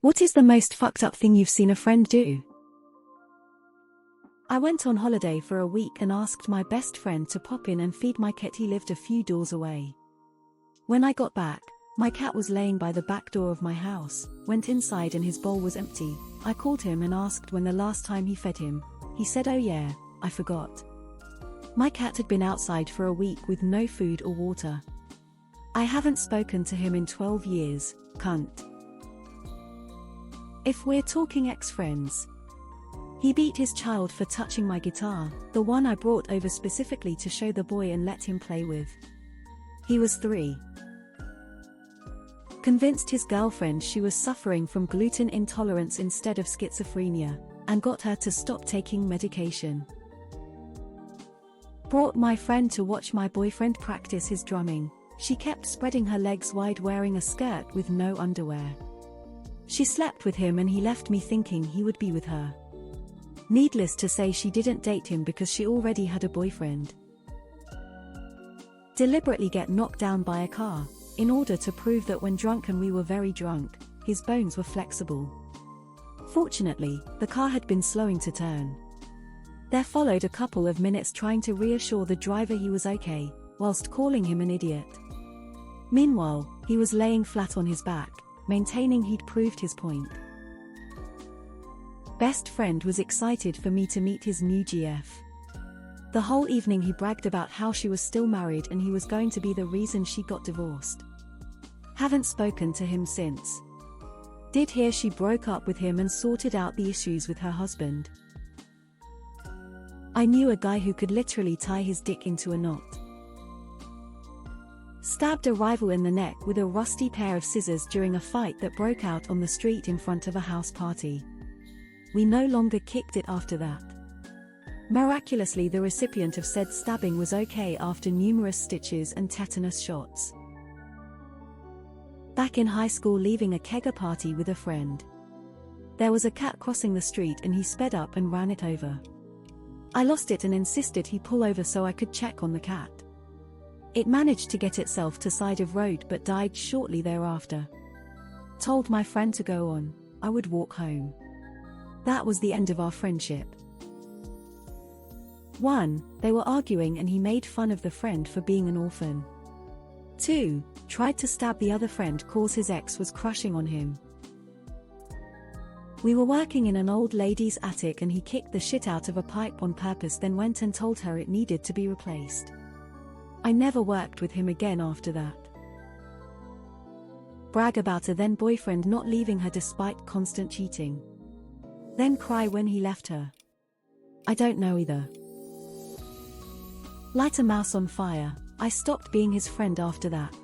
What is the most fucked up thing you've seen a friend do? I went on holiday for a week and asked my best friend to pop in and feed my cat. He lived a few doors away. When I got back, my cat was laying by the back door of my house, went inside and his bowl was empty. I called him and asked when the last time he fed him. He said, "Oh yeah, I forgot." My cat had been outside for a week with no food or water. I haven't spoken to him in 12 years, cunt. If we're talking ex-friends. He beat his child for touching my guitar, the one I brought over specifically to show the boy and let him play with. He was 3. Convinced his girlfriend she was suffering from gluten intolerance instead of schizophrenia, and got her to stop taking medication. Brought my friend to watch my boyfriend practice his drumming. She kept spreading her legs wide wearing a skirt with no underwear. She slept with him and he left me thinking he would be with her. Needless to say, she didn't date him because she already had a boyfriend. Deliberately get knocked down by a car, in order to prove that when drunk, and we were very drunk, his bones were flexible. Fortunately, the car had been slowing to turn. There followed a couple of minutes trying to reassure the driver he was okay, whilst calling him an idiot. Meanwhile, he was laying flat on his back, maintaining he'd proved his point. Best friend was excited for me to meet his new GF. The whole evening he bragged about how she was still married and he was going to be the reason she got divorced. Haven't spoken to him since. Did hear she broke up with him and sorted out the issues with her husband. I knew a guy who could literally tie his dick into a knot. Stabbed a rival in the neck with a rusty pair of scissors during a fight that broke out on the street in front of a house party. We no longer kicked it after that. Miraculously, the recipient of said stabbing was okay after numerous stitches and tetanus shots. Back in high school, leaving a kegger party with a friend. There was a cat crossing the street and he sped up and ran it over. I lost it and insisted he pull over so I could check on the cat. It managed to get itself to side of road but died shortly thereafter. Told my friend to go on, I would walk home. That was the end of our friendship. 1. They were arguing and he made fun of the friend for being an orphan. 2. Tried to stab the other friend cause his ex was crushing on him. We were working in an old lady's attic and he kicked the shit out of a pipe on purpose, then went and told her it needed to be replaced. I never worked with him again after that. Brag about a then boyfriend not leaving her despite constant cheating. Then cry when he left her. I don't know either. Light a mouse on fire. I stopped being his friend after that.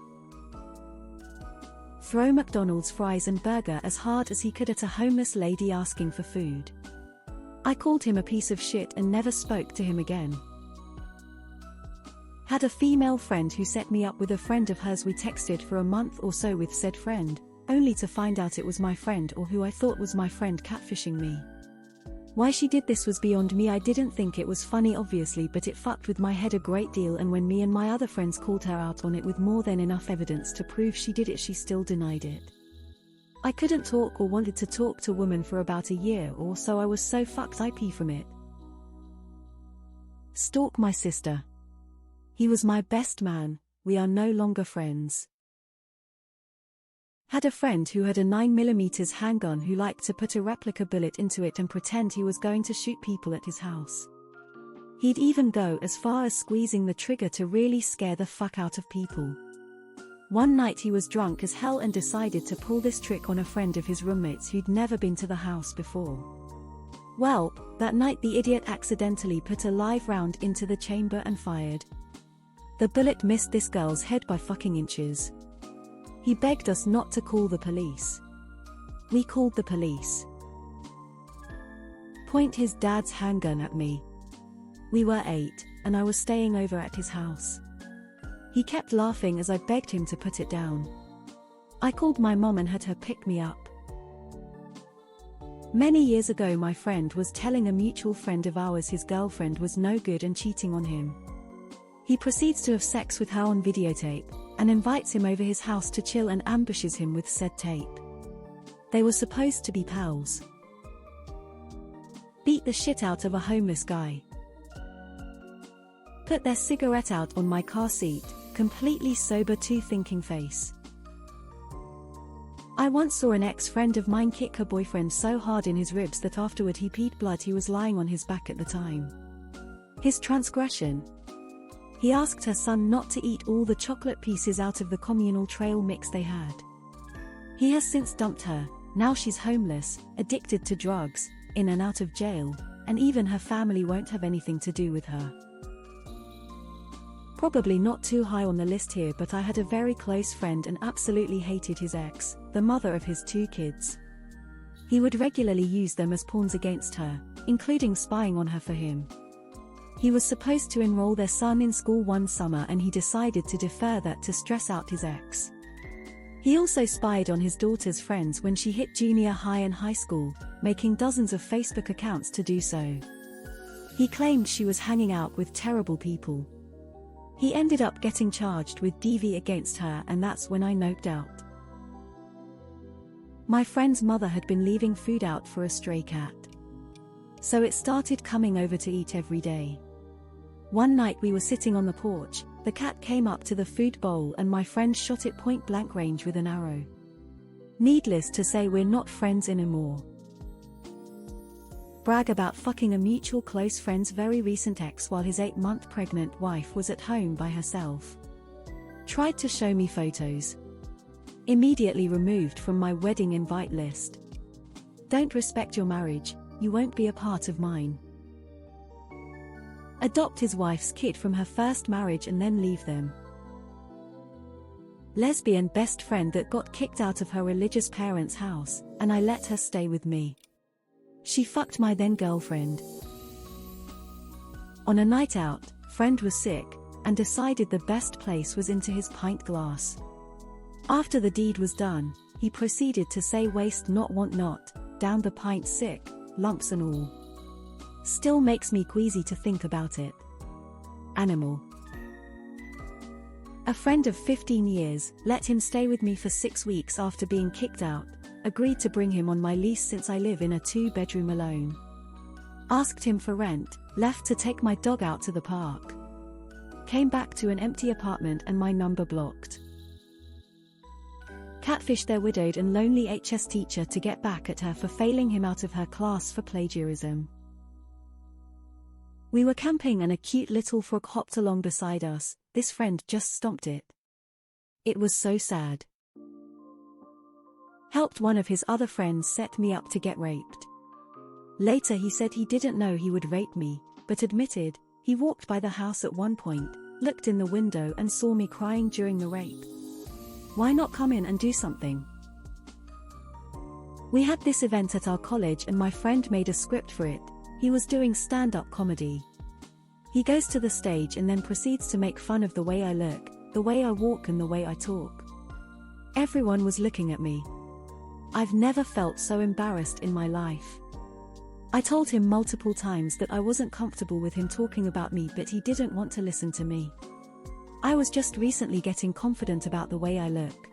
Throw McDonald's fries and burger as hard as he could at a homeless lady asking for food. I called him a piece of shit and never spoke to him again. Had a female friend who set me up with a friend of hers. We texted for a month or so with said friend, only to find out it was my friend, or who I thought was my friend, catfishing me. Why she did this was beyond me. I didn't think it was funny obviously, but it fucked with my head a great deal, and when me and my other friends called her out on it with more than enough evidence to prove she did it, she still denied it. I couldn't talk or wanted to talk to women for about a year or so. I was so fucked I pee from it. Stalk my sister. He was my best man, we are no longer friends. Had a friend who had a 9mm handgun who liked to put a replica bullet into it and pretend he was going to shoot people at his house. He'd even go as far as squeezing the trigger to really scare the fuck out of people. One night he was drunk as hell and decided to pull this trick on a friend of his roommates who'd never been to the house before. Well, that night the idiot accidentally put a live round into the chamber and fired. The bullet missed this girl's head by fucking inches. He begged us not to call the police. We called the police. Point his dad's handgun at me. We were 8, and I was staying over at his house. He kept laughing as I begged him to put it down. I called my mom and had her pick me up. Many years ago my friend was telling a mutual friend of ours his girlfriend was no good and cheating on him. He proceeds to have sex with her on videotape, and invites him over his house to chill and ambushes him with said tape. They were supposed to be pals. Beat the shit out of a homeless guy. Put their cigarette out on my car seat, completely sober to thinking face. I once saw an ex-friend of mine kick her boyfriend so hard in his ribs that afterward he peed blood. He was lying on his back at the time. His transgression? He asked her son not to eat all the chocolate pieces out of the communal trail mix they had. He has since dumped her. Now she's homeless, addicted to drugs, in and out of jail, and even her family won't have anything to do with her. Probably not too high on the list here, but I had a very close friend and absolutely hated his ex, the mother of his 2 kids. He would regularly use them as pawns against her, including spying on her for him. He was supposed to enroll their son in school one summer and he decided to defer that to stress out his ex. He also spied on his daughter's friends when she hit junior high and high school, making dozens of Facebook accounts to do so. He claimed she was hanging out with terrible people. He ended up getting charged with DV against her, and that's when I noped out. My friend's mother had been leaving food out for a stray cat. So it started coming over to eat every day. One night we were sitting on the porch, the cat came up to the food bowl and my friend shot it point blank range with an arrow. Needless to say, we're not friends anymore. Brag about fucking a mutual close friend's very recent ex while his 8-month pregnant wife was at home by herself. Tried to show me photos. Immediately removed from my wedding invite list. Don't respect your marriage, you won't be a part of mine. Adopt his wife's kid from her first marriage and then leave them. Lesbian best friend that got kicked out of her religious parents' house, and I let her stay with me. She fucked my then girlfriend. On a night out, friend was sick, and decided the best place was into his pint glass. After the deed was done, he proceeded to say waste not want not, down the pint sick, lumps and all. Still makes me queasy to think about it. Animal. A friend of 15 years, let him stay with me for 6 weeks after being kicked out. Agreed to bring him on my lease since I live in a 2-bedroom alone. Asked him for rent, left to take my dog out to the park. Came back to an empty apartment and my number blocked. Catfished their widowed and lonely HS teacher to get back at her for failing him out of her class for plagiarism. We were camping and a cute little frog hopped along beside us. This friend just stomped it. It was so sad. Helped one of his other friends set me up to get raped. Later he said he didn't know he would rape me, but admitted, he walked by the house at one point, looked in the window and saw me crying during the rape. Why not come in and do something? We had this event at our college and my friend made a script for it. He was doing stand-up comedy. He goes to the stage and then proceeds to make fun of the way I look, the way I walk and the way I talk. Everyone was looking at me. I've never felt so embarrassed in my life. I told him multiple times that I wasn't comfortable with him talking about me, but he didn't want to listen to me. I was just recently getting confident about the way I look.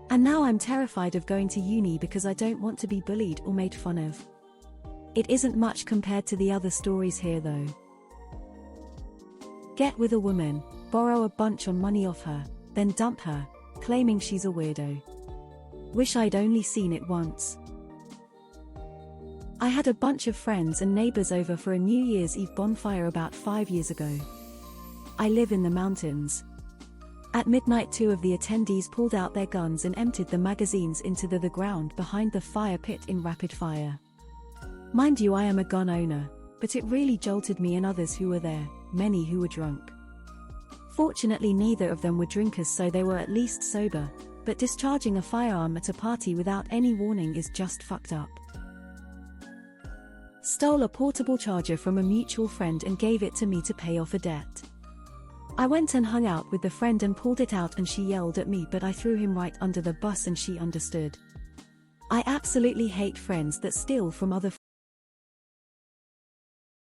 And now I'm terrified of going to uni because I don't want to be bullied or made fun of. It isn't much compared to the other stories here though. Get with a woman, borrow a bunch of money off her, then dump her, claiming she's a weirdo. Wish I'd only seen it once. I had a bunch of friends and neighbors over for a New Year's Eve bonfire about 5 years ago. I live in the mountains. At midnight 2 of the attendees pulled out their guns and emptied the magazines into the ground behind the fire pit in rapid fire. Mind you, I am a gun owner, but it really jolted me and others who were there, many who were drunk. Fortunately neither of them were drinkers, so they were at least sober. But discharging a firearm at a party without any warning is just fucked up. Stole a portable charger from a mutual friend and gave it to me to pay off a debt. I went and hung out with the friend and pulled it out and she yelled at me, but I threw him right under the bus and she understood. I absolutely hate friends that steal from other